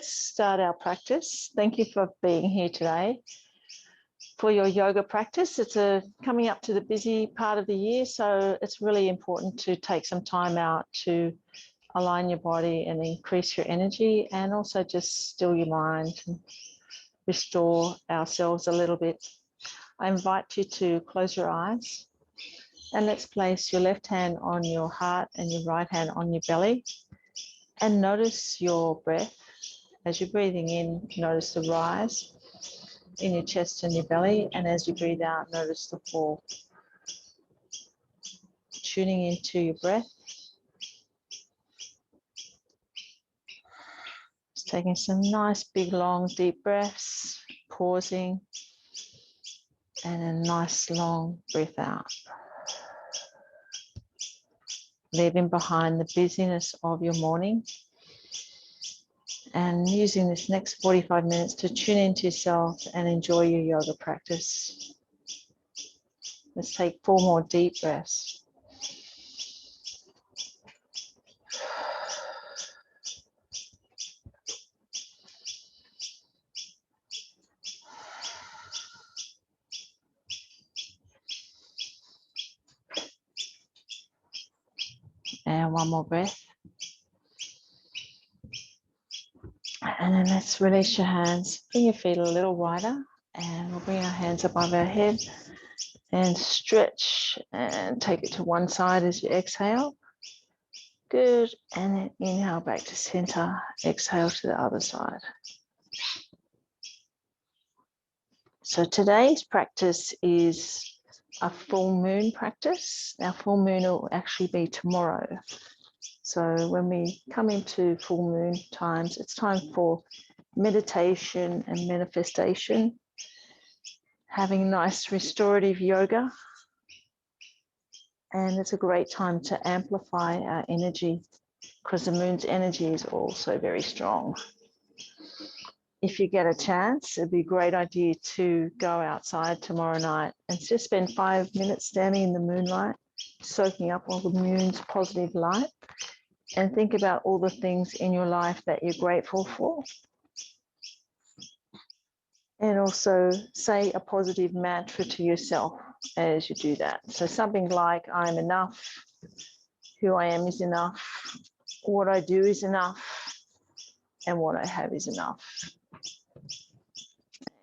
Start our practice. Thank you for being here today for your yoga practice. It's coming up to the busy part of the year, so it's really important to take some time out to align your body and increase your energy, and also just still your mind and restore ourselves a little bit. I invite you to close your eyes and let's place your left hand on your heart and your right hand on your belly, and notice your breath. As you're breathing in, notice the rise in your chest and your belly, and as you breathe out, notice the fall. Tuning into your breath. Just taking some nice, big, long, deep breaths, pausing, and a nice, long breath out. Leaving behind the busyness of your morning, and using this next 45 minutes to tune into yourself and enjoy your yoga practice. Let's take 4 more deep breaths. And 1 more breath. And then let's release your hands. Bring your feet a little wider, and we'll bring our hands above our head and stretch and take it to one side as you exhale. Good. And then inhale back to center. Exhale to the other side. So today's practice is a full moon practice. Now, full moon will actually be tomorrow. So when we come into full moon times, it's time for meditation and manifestation, having nice restorative yoga. And it's a great time to amplify our energy, because the moon's energy is also very strong. If you get a chance, it'd be a great idea to go outside tomorrow night and just spend 5 minutes standing in the moonlight, soaking up all the moon's positive light, and think about all the things in your life that you're grateful for. And also say a positive mantra to yourself as you do that. So something like, I'm enough, who I am is enough, what I do is enough, and what I have is enough.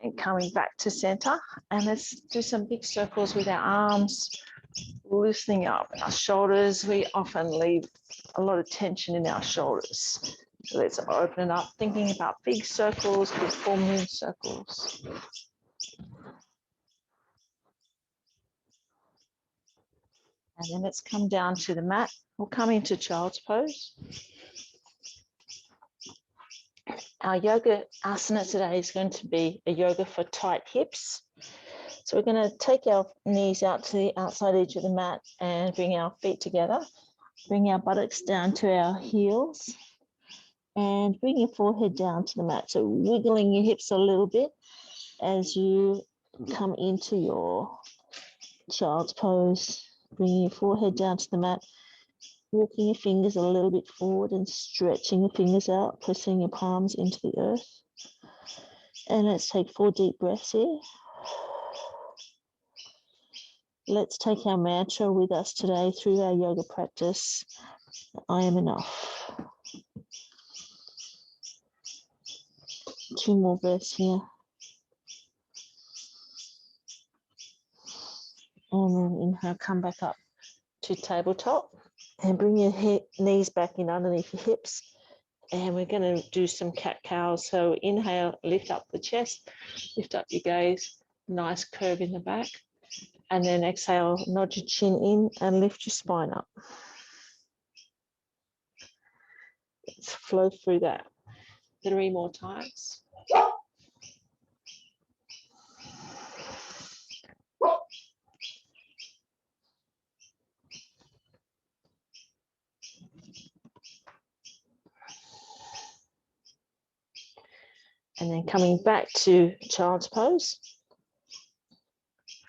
And coming back to center, and let's do some big circles with our arms, loosening up our shoulders. We often leave a lot of tension in our shoulders. So let's open it up, thinking about big circles, big full moon circles. And then let's come down to the mat. We'll come into child's pose. Our yoga asana today is going to be a yoga for tight hips. So we're going to take our knees out to the outside edge of the mat and bring our feet together. Bring our buttocks down to our heels and bring your forehead down to the mat. So wiggling your hips a little bit as you come into your child's pose. Bringing your forehead down to the mat. Walking your fingers a little bit forward and stretching your fingers out, pressing your palms into the earth. And let's take 4 deep breaths here. Let's take our mantra with us today through our yoga practice. I am enough. 2 more breaths here. And then inhale, come back up to tabletop. And bring your knees back in underneath your hips. And we're going to do some cat-cows. So inhale, lift up the chest, lift up your gaze, nice curve in the back. And then exhale, nod your chin in and lift your spine up. Let's flow through that 3 more times. And then coming back to child's pose.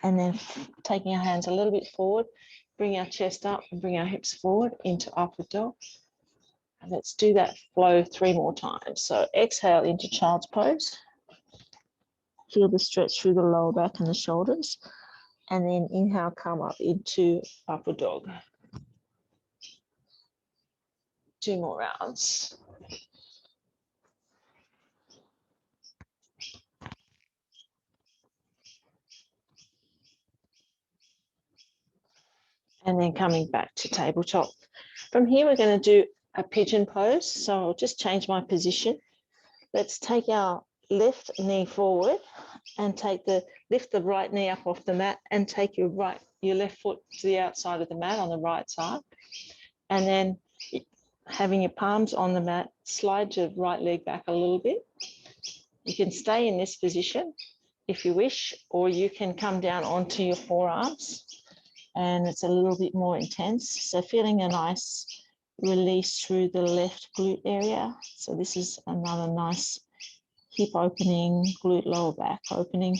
And then taking our hands a little bit forward, bring our chest up and bring our hips forward into upward dog. And let's do that flow 3 more times. So exhale into child's pose. Feel the stretch through the lower back and the shoulders. And then inhale, come up into upward dog. 2 more rounds. And then coming back to tabletop. From here, we're going to do a pigeon pose. So I'll just change my position. Let's take our left knee forward and lift the right knee up off the mat and take your left foot to the outside of the mat on the right side. And then having your palms on the mat, slide your right leg back a little bit. You can stay in this position if you wish, or you can come down onto your forearms and it's a little bit more intense. So feeling a nice release through the left glute area. So this is another nice hip opening, glute lower back opening.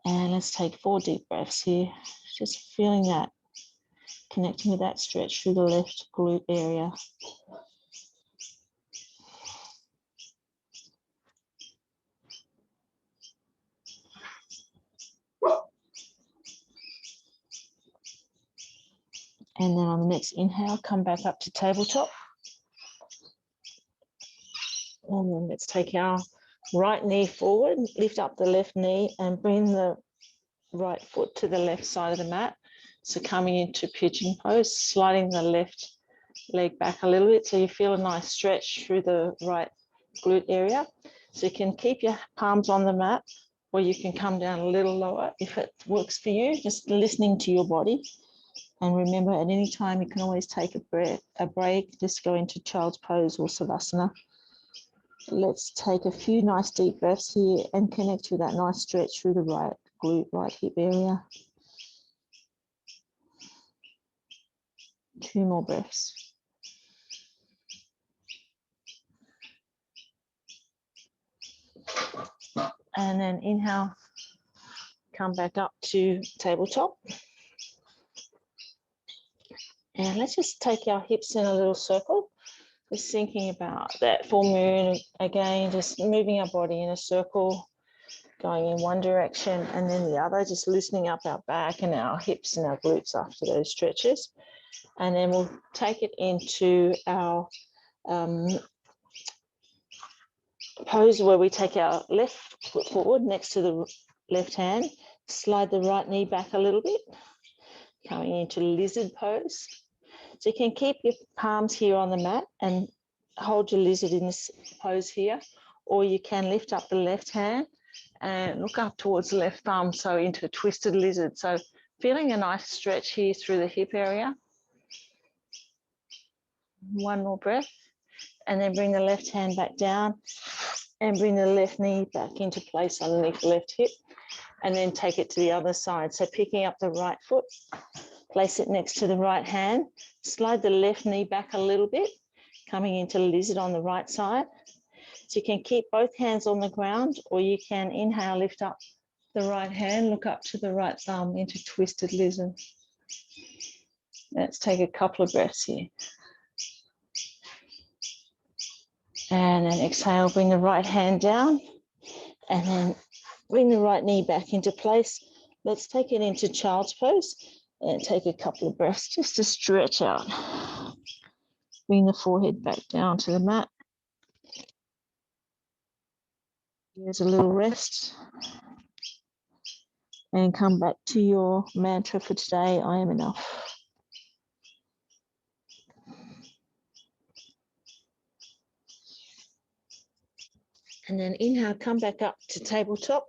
And let's take 4 deep breaths here. Just feeling that, connecting with that stretch through the left glute area. And then on the next inhale, come back up to tabletop. And then let's take our right knee forward, lift up the left knee and bring the right foot to the left side of the mat. So coming into pigeon pose, sliding the left leg back a little bit so you feel a nice stretch through the right glute area. So you can keep your palms on the mat or you can come down a little lower if it works for you, just listening to your body. And remember, at any time, you can always take a break, just go into child's pose or savasana. Let's take a few nice deep breaths here and connect with that nice stretch through the right glute, right hip area. 2 more breaths. And then inhale, come back up to tabletop. And let's just take our hips in a little circle. Just thinking about that full moon again, just moving our body in a circle, going in one direction and then the other, just loosening up our back and our hips and our glutes after those stretches. And then we'll take it into our pose where we take our left foot forward next to the left hand, slide the right knee back a little bit, coming into lizard pose. So you can keep your palms here on the mat and hold your lizard in this pose here, or you can lift up the left hand and look up towards the left thumb, so into a twisted lizard. So feeling a nice stretch here through the hip area. 1 more breath, and then bring the left hand back down and bring the left knee back into place underneath the left hip, and then take it to the other side. So picking up the right foot, place it next to the right hand, slide the left knee back a little bit, coming into lizard on the right side. So you can keep both hands on the ground, or you can inhale, lift up the right hand, look up to the right thumb into twisted lizard. Let's take a couple of breaths here. And then exhale, bring the right hand down and then bring the right knee back into place. Let's take it into child's pose and take a couple of breaths just to stretch out. Bring the forehead back down to the mat. Here's a little rest. And come back to your mantra for today, I am enough. And then inhale, come back up to tabletop.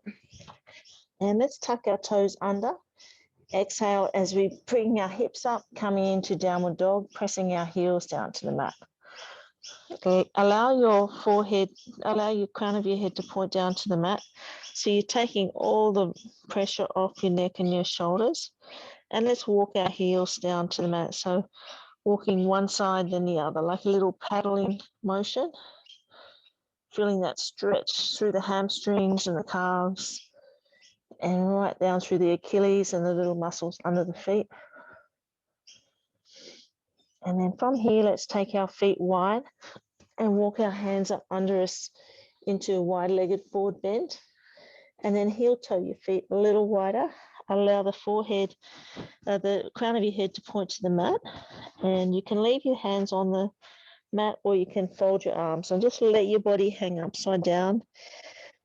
And let's tuck our toes under. Exhale as we bring our hips up, coming into downward dog, pressing our heels down to the mat. Allow your crown of your head to point down to the mat. So you're taking all the pressure off your neck and your shoulders. And let's walk our heels down to the mat. So walking one side, then the other, like a little paddling motion. Feeling that stretch through the hamstrings and the calves and right down through the Achilles and the little muscles under the feet. And then from here, let's take our feet wide and walk our hands up under us into a wide-legged forward bend. And then heel toe your feet a little wider. Allow the forehead, the crown of your head to point to the mat. And you can leave your hands on the mat or you can fold your arms and just let your body hang upside down.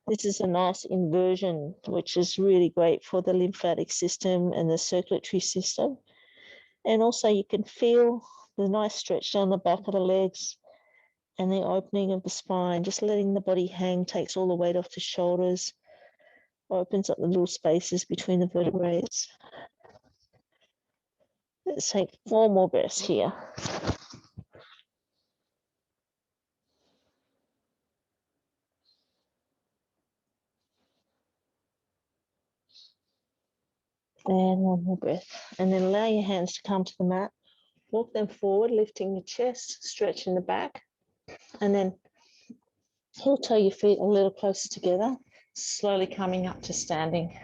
This is a nice inversion, which is really great for the lymphatic system and the circulatory system. And also you can feel the nice stretch down the back of the legs and the opening of the spine. Just letting the body hang takes all the weight off the shoulders, opens up the little spaces between the vertebrae. Let's take 4 more breaths here. And 1 more breath. And then allow your hands to come to the mat. Walk them forward, lifting your chest, stretching the back. And then heel toe your feet a little closer together, slowly coming up to standing.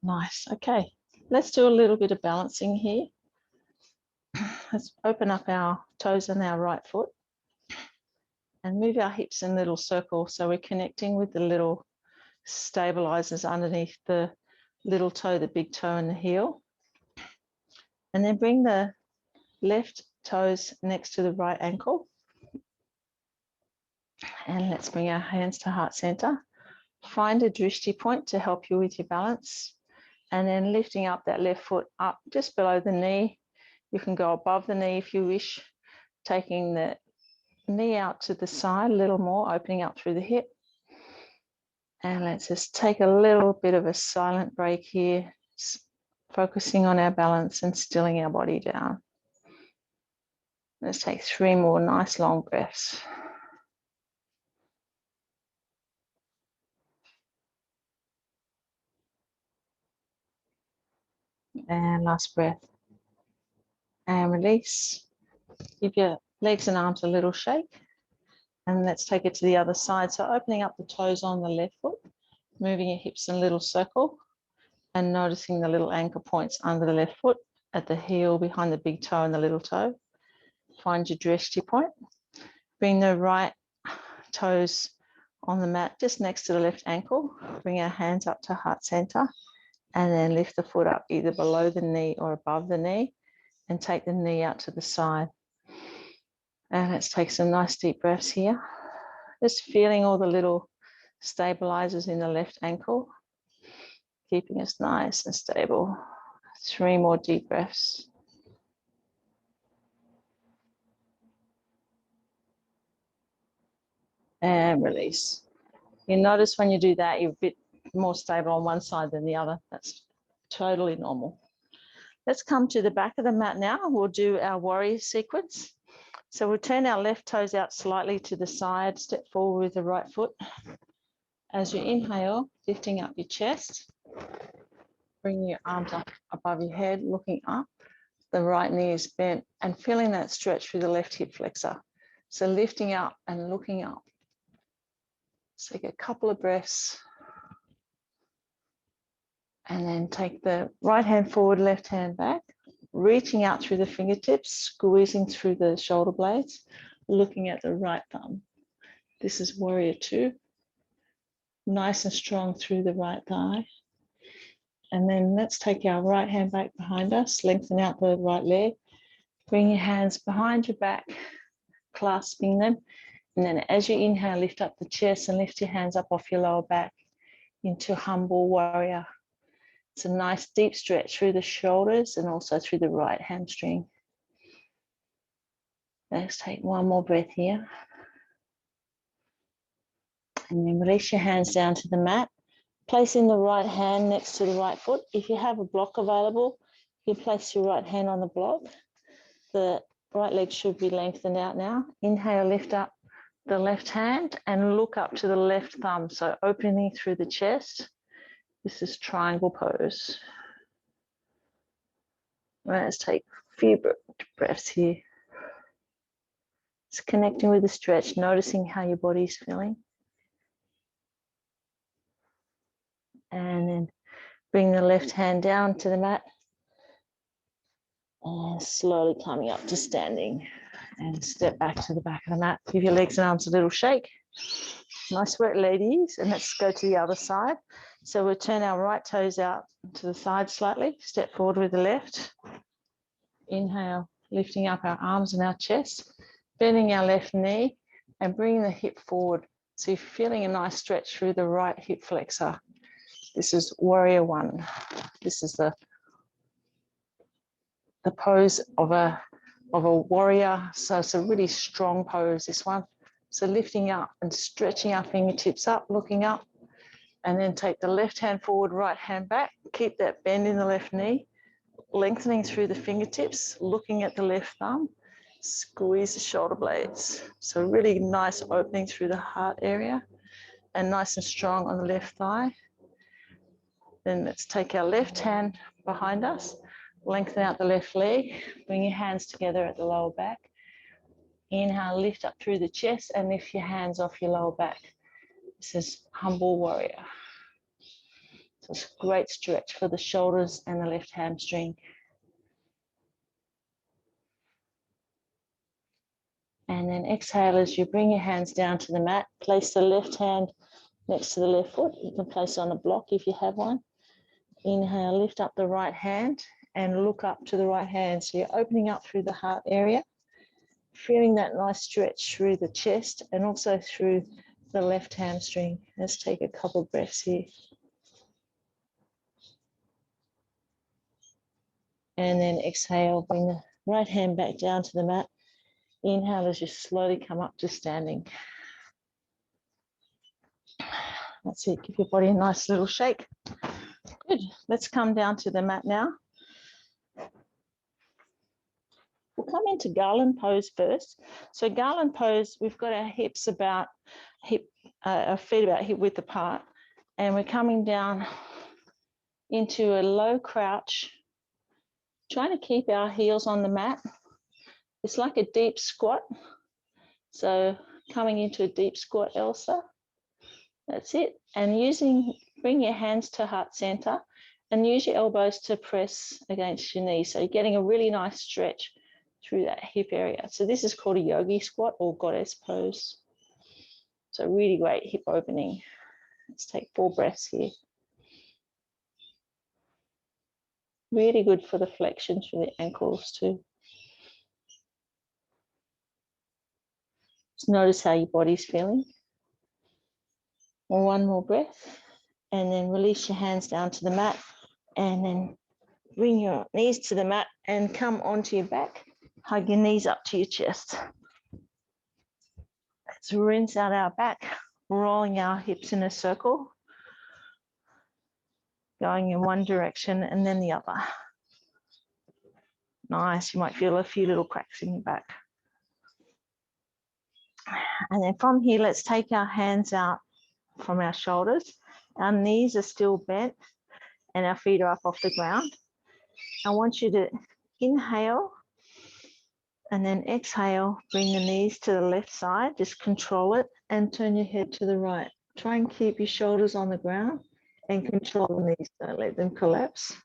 Nice. Okay, let's do a little bit of balancing here. Let's open up our toes on our right foot and move our hips in a little circle so we're connecting with the little stabilizers underneath the little toe, the big toe and the heel. And then bring the left toes next to the right ankle. And let's bring our hands to heart center. Find a drishti point to help you with your balance. And then lifting up that left foot up just below the knee. You can go above the knee if you wish, taking the knee out to the side a little more, opening up through the hip. And let's just take a little bit of a silent break here, focusing on our balance and stilling our body down. Let's take 3 more nice long breaths. And last breath. And release. Give your legs and arms a little shake. And let's take it to the other side. So opening up the toes on the left foot, moving your hips in a little circle and noticing the little anchor points under the left foot, at the heel, behind the big toe and the little toe. Find your drishti point. Bring the right toes on the mat just next to the left ankle. Bring our hands up to heart center and then lift the foot up either below the knee or above the knee and take the knee out to the side. And let's take some nice deep breaths here. Just feeling all the little stabilizers in the left ankle, keeping us nice and stable. 3 more deep breaths. And release. You notice when you do that, you're a bit more stable on one side than the other. That's totally normal. Let's come to the back of the mat now. We'll do our warrior sequence. So we'll turn our left toes out slightly to the side, step forward with the right foot. As you inhale, lifting up your chest, bringing your arms up above your head, looking up. The right knee is bent and feeling that stretch through the left hip flexor. So lifting up and looking up. So take a couple of breaths. And then take the right hand forward, left hand back, reaching out through the fingertips, squeezing through the shoulder blades, looking at the right thumb. This is warrior 2. Nice and strong through the right thigh. And then let's take our right hand back behind us, lengthen out the right leg, bring your hands behind your back, clasping them. And then as you inhale, lift up the chest and lift your hands up off your lower back into humble warrior. It's a nice deep stretch through the shoulders and also through the right hamstring. Let's take 1 more breath here. And then release your hands down to the mat. Placing the right hand next to the right foot. If you have a block available, you place your right hand on the block. The right leg should be lengthened out now. Inhale, lift up the left hand and look up to the left thumb. So opening through the chest. This is triangle pose. Let's take a few breaths here. Just connecting with the stretch, noticing how your body's feeling. And then Bring the left hand down to the mat and slowly climbing up to standing, and step back to the back of the mat. Give your legs and arms a little shake. Nice work, ladies. And let's go to the other side. So we'll turn our right toes out to the side slightly. Step forward with the left. Inhale, lifting up our arms and our chest, bending our left knee and bringing the hip forward. So you're feeling a nice stretch through the right hip flexor. This is warrior one. This is the pose of a warrior. So it's a really strong pose, this one. So lifting up and stretching our fingertips up, looking up, and then take the left hand forward, right hand back. Keep that bend in the left knee, lengthening through the fingertips, looking at the left thumb. Squeeze the shoulder blades. So really nice opening through the heart area and nice and strong on the left thigh. Then let's take our left hand behind us, lengthen out the left leg, bring your hands together at the lower back. Inhale, lift up through the chest and lift your hands off your lower back. This is humble warrior. So it's a great stretch for the shoulders and the left hamstring. And then exhale as you bring your hands down to the mat. Place the left hand next to the left foot. You can place it on a block if you have one. Inhale, lift up the right hand and look up to the right hand. So you're opening up through the heart area, feeling that nice stretch through the chest and also through the left hamstring. Let's take a couple of breaths here. And then exhale, bring the right hand back down to the mat. Inhale as you slowly come up to standing. That's it. Give your body a nice little shake. Good. Let's come down to the mat now. We'll come into garland pose first. So garland pose, we've got our hips about our feet about hip width apart, and we're coming down into a low crouch, trying to keep our heels on the mat. It's like a deep squat. So coming into a deep squat, Elsa. That's it. And bring your hands to heart center and use your elbows to press against your knees. So you're getting a really nice stretch through that hip area. So this is called a yogi squat or goddess pose. So really great hip opening. Let's take 4 breaths here. Really good for the flexion through the ankles too. Just notice how your body's feeling. One more breath, and then release your hands down to the mat, and then bring your knees to the mat and come onto your back. Hug your knees up to your chest. Let's rinse out our back, rolling our hips in a circle, going in one direction and then the other. Nice. You might feel a few little cracks in your back. And then from here, let's take our hands out from our shoulders. Our knees are still bent and our feet are up off the ground. I want you to inhale and then exhale, bring the knees to the left side, just control it and turn your head to the right. Try and keep your shoulders on the ground and control the knees, don't let them collapse.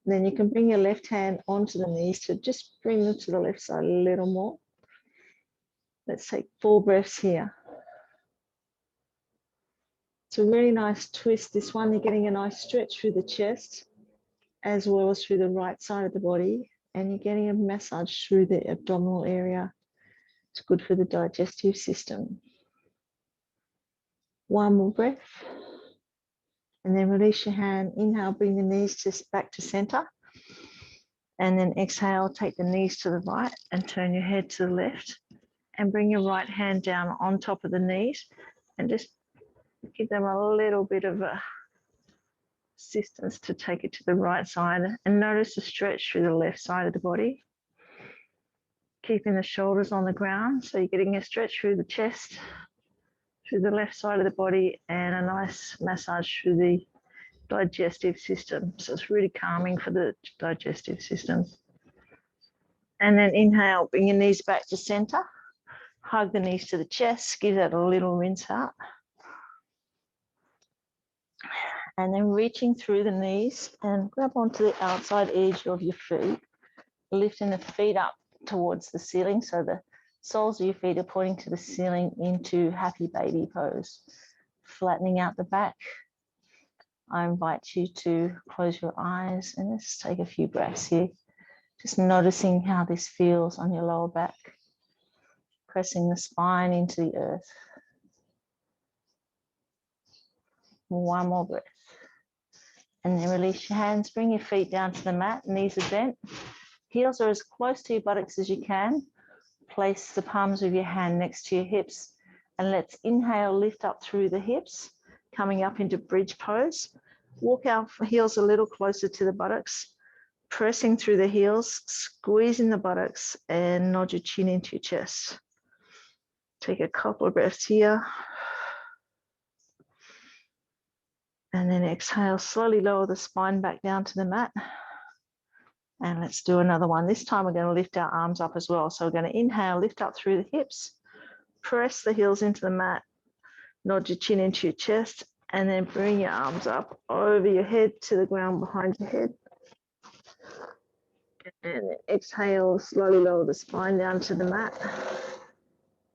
Then you can bring your left hand onto the knees to just bring them to the left side a little more. Let's take 4 breaths here. It's a really nice twist. This one, you're getting a nice stretch through the chest as well as through the right side of the body, and you're getting a massage through the abdominal area. It's good for the digestive system. 1 more breath, and then release your hand. Inhale, bring the knees just back to center, and then exhale, take the knees to the right and turn your head to the left, and bring your right hand down on top of the knees and just give them a little bit of assistance to take it to the right side, and notice the stretch through the left side of the body. Keeping the shoulders on the ground, so you're getting a stretch through the chest, through the left side of the body, and a nice massage through the digestive system. So it's really calming for the digestive system. And then inhale, bring your knees back to center. Hug the knees to the chest, give that a little rinse out. And then reaching through the knees and grab onto the outside edge of your feet, lifting the feet up towards the ceiling. So the soles of your feet are pointing to the ceiling into happy baby pose. Flattening out the back. I invite you to close your eyes and just take a few breaths here. Just noticing how this feels on your lower back. Pressing the spine into the earth. One more breath. And then release your hands, bring your feet down to the mat, knees are bent. Heels are as close to your buttocks as you can. Place the palms of your hand next to your hips. And let's inhale, lift up through the hips, coming up into bridge pose. Walk our heels a little closer to the buttocks, pressing through the heels, squeezing the buttocks, and nod your chin into your chest. Take a couple of breaths here. And then exhale, slowly lower the spine back down to the mat. And let's do another one. This time we're going to lift our arms up as well. So we're going to inhale, lift up through the hips, press the heels into the mat, nod your chin into your chest, and then bring your arms up over your head to the ground behind your head. And then exhale, slowly lower the spine down to the mat.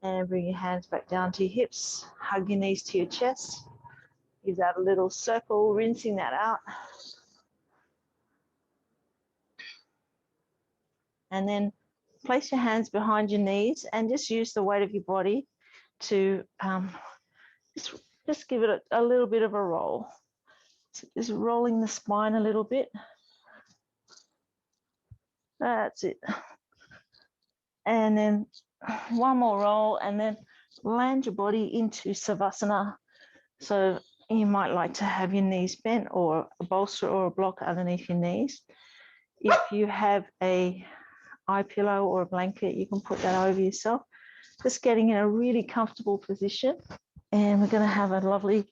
And bring your hands back down to your hips. Hug your knees to your chest. Give that a little circle, rinsing that out. And then place your hands behind your knees and just use the weight of your body to just give it a little bit of a roll. So just rolling the spine a little bit. That's it. And then one more roll, and then land your body into Savasana. So you might like to have your knees bent or a bolster or a block underneath your knees. If you have a eye pillow or a blanket, you can put that over yourself. Just getting in a really comfortable position. And we're going to have a lovely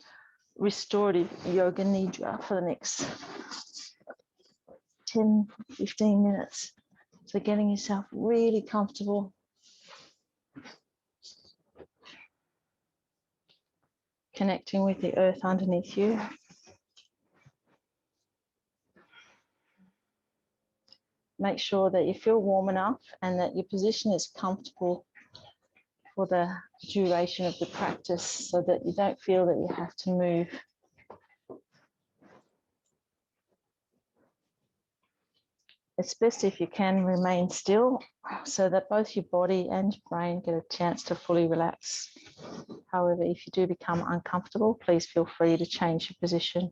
restorative yoga Nidra for the next 10, 15 minutes. So getting yourself really comfortable. Connecting with the earth underneath you. Make sure that you feel warm enough and that your position is comfortable for the duration of the practice so that you don't feel that you have to move. It's best if you can remain still so that both your body and your brain get a chance to fully relax. However, if you do become uncomfortable, please feel free to change your position.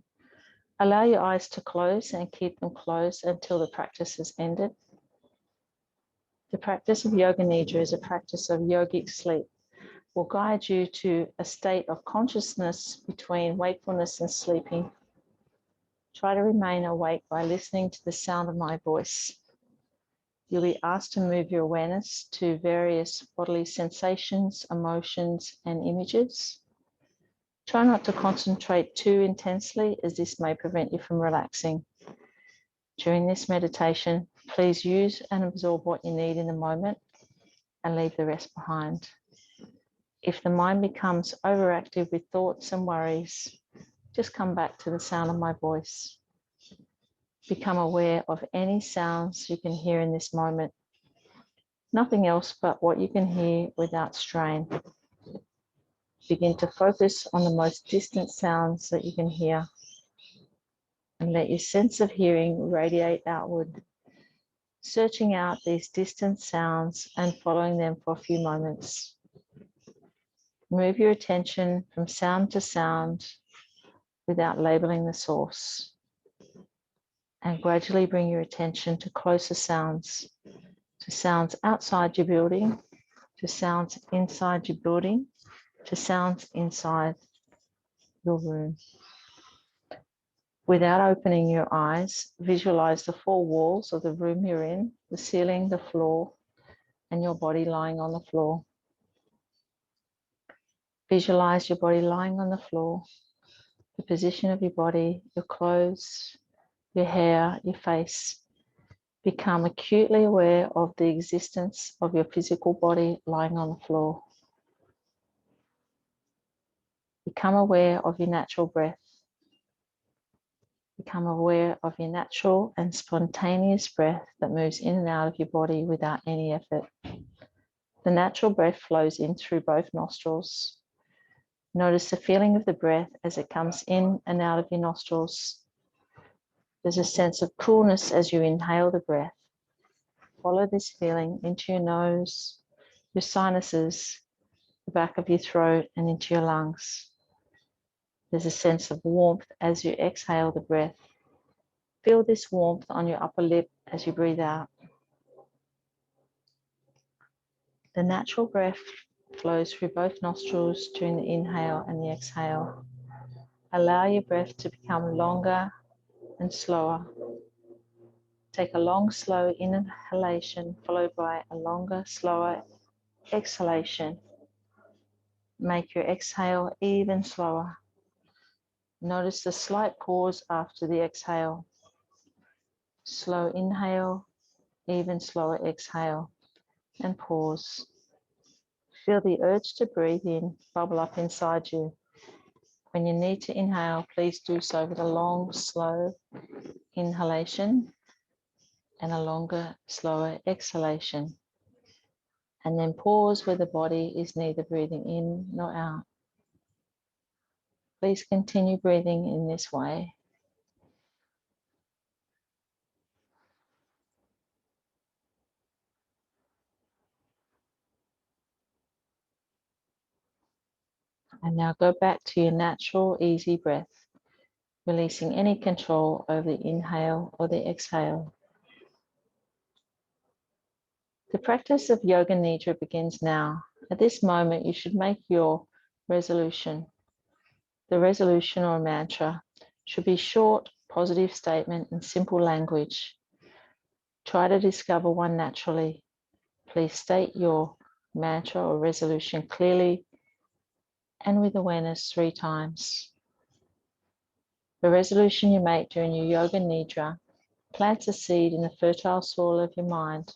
Allow your eyes to close and keep them closed until the practice is ended. The practice of Yoga Nidra is a practice of yogic sleep. Will guide you to a state of consciousness between wakefulness and sleeping. Try to remain awake by listening to the sound of my voice. You'll be asked to move your awareness to various bodily sensations, emotions, and images. Try not to concentrate too intensely, as this may prevent you from relaxing. During this meditation, please use and absorb what you need in the moment and leave the rest behind. If the mind becomes overactive with thoughts and worries, just come back to the sound of my voice. Become aware of any sounds you can hear in this moment. Nothing else but what you can hear without strain. Begin to focus on the most distant sounds that you can hear and let your sense of hearing radiate outward, searching out these distant sounds and following them for a few moments. Move your attention from sound to sound without labeling the source, and gradually bring your attention to closer sounds, to sounds outside your building, to sounds inside your building, to sounds inside your room. Without opening your eyes, visualize the four walls of the room you're in, the ceiling, the floor, and your body lying on the floor. Visualize your body lying on the floor, the position of your body, your clothes, your hair, your face. Become acutely aware of the existence of your physical body lying on the floor. Become aware of your natural breath. Become aware of your natural and spontaneous breath that moves in and out of your body without any effort. The natural breath flows in through both nostrils. Notice the feeling of the breath as it comes in and out of your nostrils. There's a sense of coolness as you inhale the breath. Follow this feeling into your nose, your sinuses, the back of your throat, and into your lungs. There's a sense of warmth as you exhale the breath. Feel this warmth on your upper lip as you breathe out. The natural breath flows through both nostrils during the inhale and the exhale. Allow your breath to become longer and slower. Take a long, slow inhalation followed by a longer, slower exhalation. Make your exhale even slower. Notice the slight pause after the exhale. Slow inhale, even slower exhale, and pause. Feel the urge to breathe in bubble up inside you. When you need to inhale, please do so with a long, slow inhalation and a longer, slower exhalation. And then pause where the body is neither breathing in nor out. Please continue breathing in this way. And now go back to your natural, easy breath, releasing any control over the inhale or the exhale. The practice of Yoga Nidra begins now. At this moment, you should make your resolution. The resolution or mantra should be short, positive statement in simple language. Try to discover one naturally. Please state your mantra or resolution clearly and with awareness 3 times. The resolution you make during your Yoga Nidra plants a seed in the fertile soil of your mind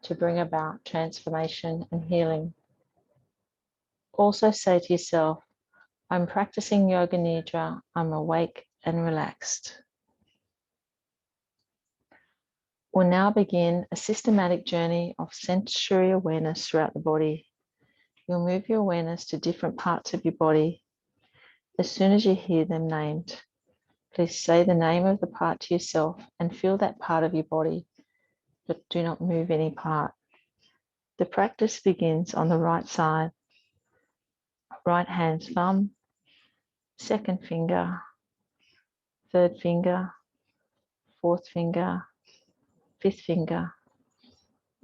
to bring about transformation and healing. Also say to yourself, I'm practicing Yoga Nidra, I'm awake and relaxed. We'll now begin a systematic journey of sensory awareness throughout the body. You'll move your awareness to different parts of your body. As soon as you hear them named, please say the name of the part to yourself and feel that part of your body, but do not move any part. The practice begins on the right side. Right hand thumb, second finger, third finger, fourth finger, fifth finger,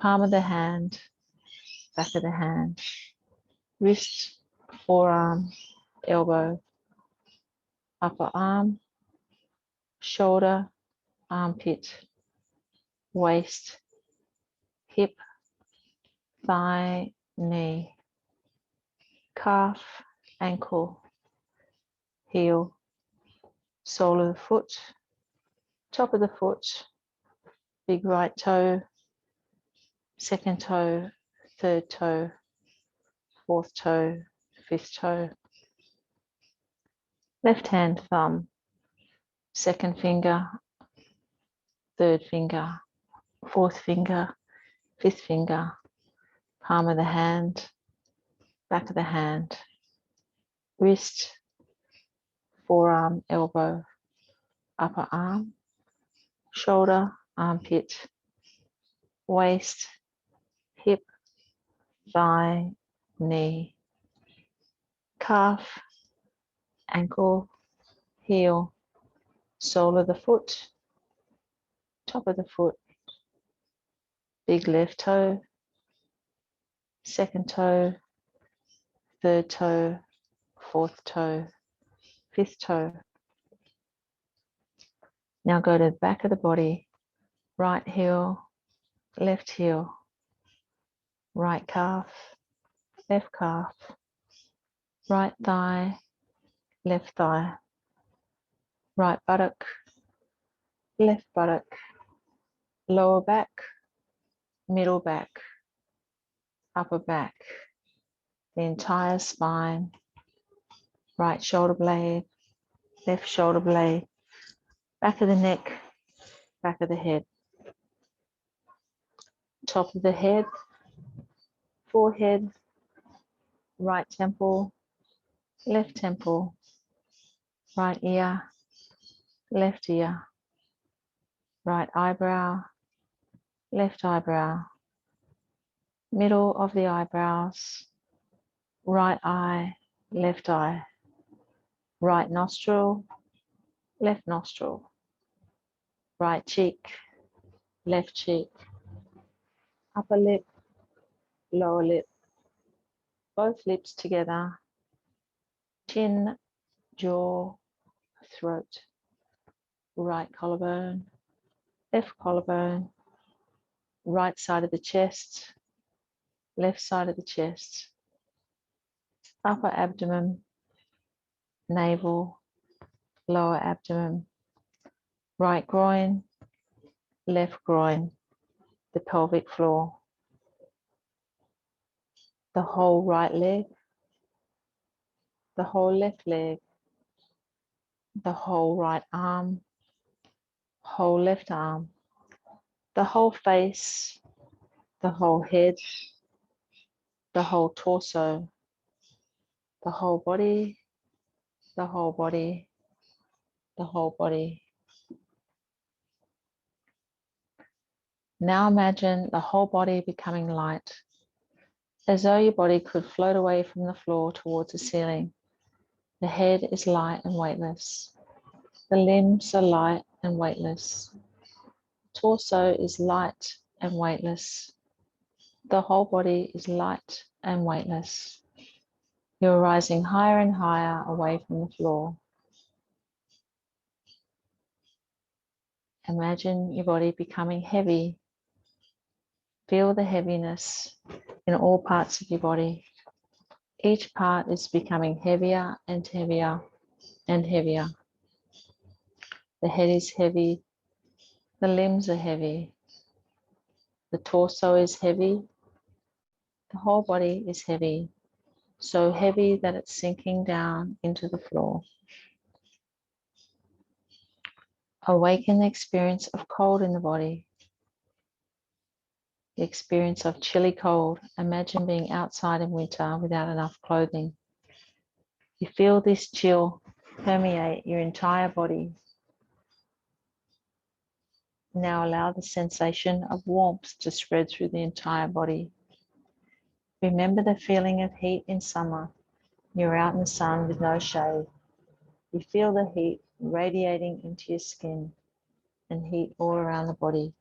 palm of the hand, back of the hand, wrist, forearm, elbow, upper arm, shoulder, armpit, waist, hip, thigh, knee, calf, ankle, heel, sole of the foot, top of the foot, big right toe, second toe, third toe, fourth toe, fifth toe, left hand thumb, second finger, third finger, fourth finger, fifth finger, palm of the hand, back of the hand, wrist, forearm, elbow, upper arm, shoulder, armpit, waist, hip, thigh, knee, calf, ankle, heel, sole of the foot, top of the foot, big left toe, second toe, third toe, fourth toe, fifth toe. Now go to the back of the body, right heel, left heel, right calf, left calf, right thigh, left thigh, right buttock, left buttock, lower back, middle back, upper back, the entire spine, right shoulder blade, left shoulder blade, back of the neck, back of the head, top of the head, forehead, right temple, left temple, right ear, left ear, right eyebrow, left eyebrow, middle of the eyebrows, right eye, left eye, right nostril, left nostril, right cheek, left cheek, upper lip, lower lip, both lips together, chin, jaw, throat, right collarbone, left collarbone, right side of the chest, left side of the chest, upper abdomen, navel, lower abdomen, right groin, left groin, the pelvic floor, the whole right leg, the whole left leg, the whole right arm, whole left arm, the whole face, the whole head, the whole torso, the whole body, the whole body, the whole body. Now imagine the whole body becoming light, as though your body could float away from the floor towards the ceiling. The head is light and weightless. The limbs are light and weightless. Torso is light and weightless. The whole body is light and weightless. You're rising higher and higher away from the floor. Imagine your body becoming heavy. Feel the heaviness in all parts of your body. Each part is becoming heavier and heavier and heavier. The head is heavy. The limbs are heavy. The torso is heavy. The whole body is heavy. So heavy that it's sinking down into the floor. Awaken the experience of cold in the body. The experience of chilly cold. Imagine being outside in winter without enough clothing. You feel this chill permeate your entire body. Now allow the sensation of warmth to spread through the entire body. Remember the feeling of heat in summer. You're out in the sun with no shade. You feel the heat radiating into your skin and heat all around the body.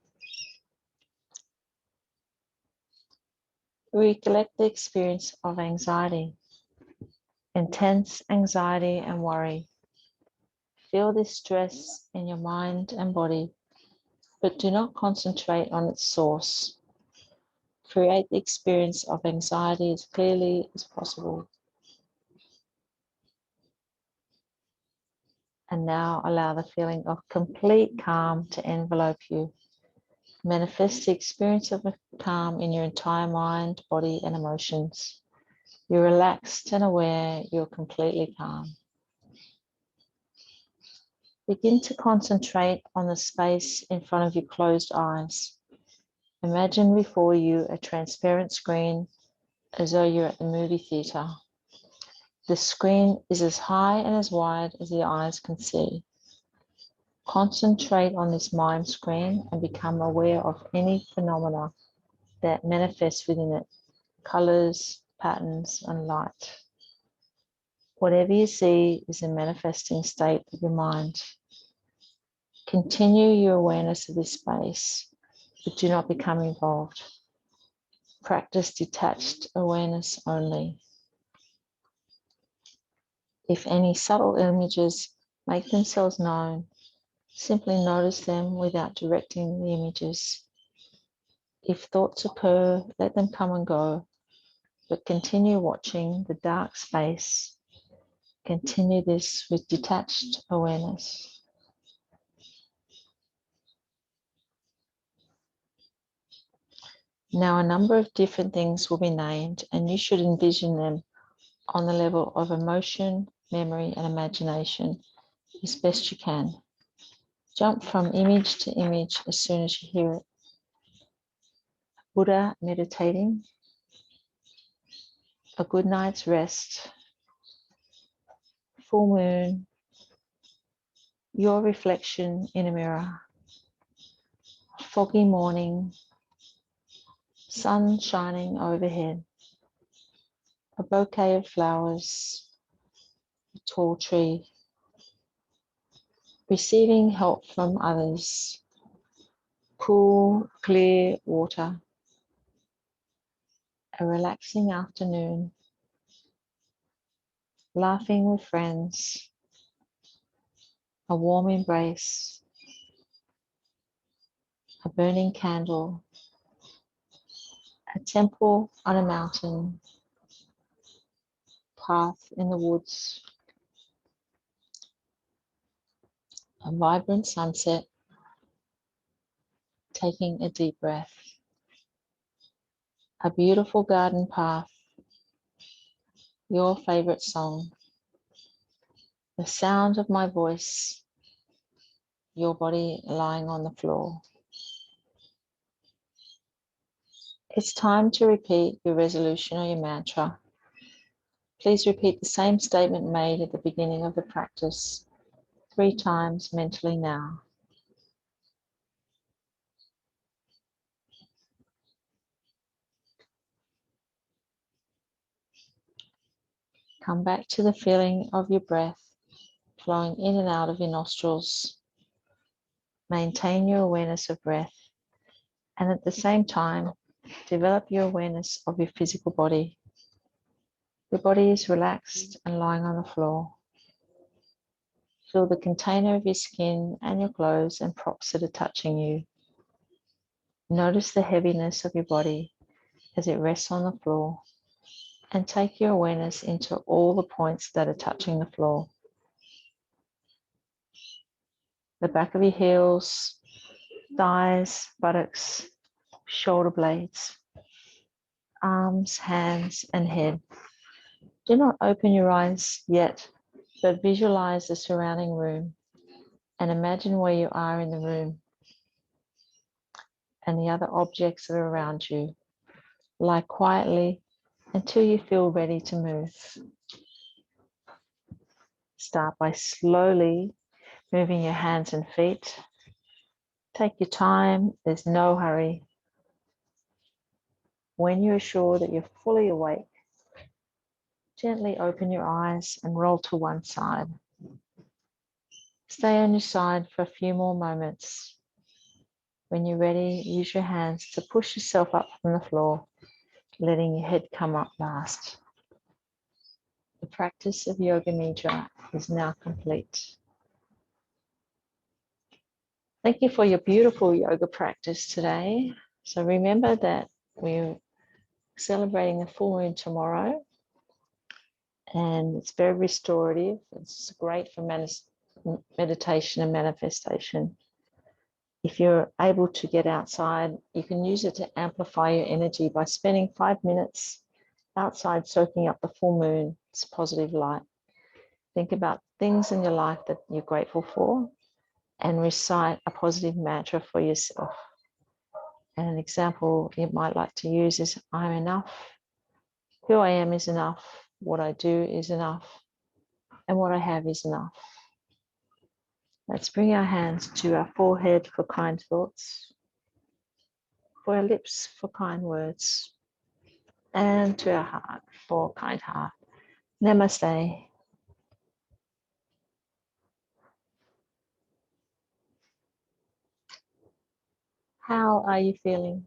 Recollect the experience of anxiety, intense anxiety and worry. Feel this stress in your mind and body, but do not concentrate on its source. Create the experience of anxiety as clearly as possible. And now allow the feeling of complete calm to envelope you. Manifest the experience of calm in your entire mind, body, and emotions. You're relaxed and aware, you're completely calm. Begin to concentrate on the space in front of your closed eyes. Imagine before you a transparent screen as though you're at the movie theatre. The screen is as high and as wide as the eyes can see. Concentrate on this mind screen and become aware of any phenomena that manifests within it, colors, patterns, and light. Whatever you see is a manifesting state of your mind. Continue your awareness of this space, but do not become involved. Practice detached awareness only. If any subtle images make themselves known, simply notice them without directing the images. If thoughts occur, let them come and go, but continue watching the dark space. Continue this with detached awareness. Now a number of different things will be named, and you should envision them on the level of emotion, memory, and imagination as best you can. Jump from image to image as soon as you hear it. Buddha meditating, a good night's rest, full moon, your reflection in a mirror, foggy morning, sun shining overhead, a bouquet of flowers, a tall tree, receiving help from others, cool, clear water, a relaxing afternoon, laughing with friends, a warm embrace, a burning candle, a temple on a mountain, path in the woods, a vibrant sunset, taking a deep breath, a beautiful garden path, your favorite song, the sound of my voice, your body lying on the floor. It's time to repeat your resolution or your mantra. Please repeat the same statement made at the beginning of the practice 3 times mentally now. Come back to the feeling of your breath flowing in and out of your nostrils. Maintain your awareness of breath, and at the same time, develop your awareness of your physical body. Your body is relaxed and lying on the floor. Feel the container of your skin and your clothes and props that are touching you. Notice the heaviness of your body as it rests on the floor, and take your awareness into all the points that are touching the floor. The back of your heels, thighs, buttocks, shoulder blades, arms, hands, and head. Do not open your eyes yet, but visualize the surrounding room and imagine where you are in the room and the other objects that are around you. Lie quietly until you feel ready to move. Start by slowly moving your hands and feet. Take your time, there's no hurry. When you're sure that you're fully awake, gently open your eyes and roll to one side. Stay on your side for a few more moments. When you're ready, use your hands to push yourself up from the floor, letting your head come up last. The practice of Yoga Nidra is now complete. Thank you for your beautiful yoga practice today. So remember that we're celebrating the full moon tomorrow, and it's very restorative. It's great for meditation and manifestation. If you're able to get outside, you can use it to amplify your energy by spending 5 minutes outside soaking up the full moon's positive light. Think about things in your life that you're grateful for and recite a positive mantra for yourself. And an example you might like to use is, I'm enough, who I am is enough, what I do is enough, and what I have is enough. Let's bring our hands to our forehead for kind thoughts, for our lips for kind words, and to our heart for kind heart. Namaste. How are you feeling?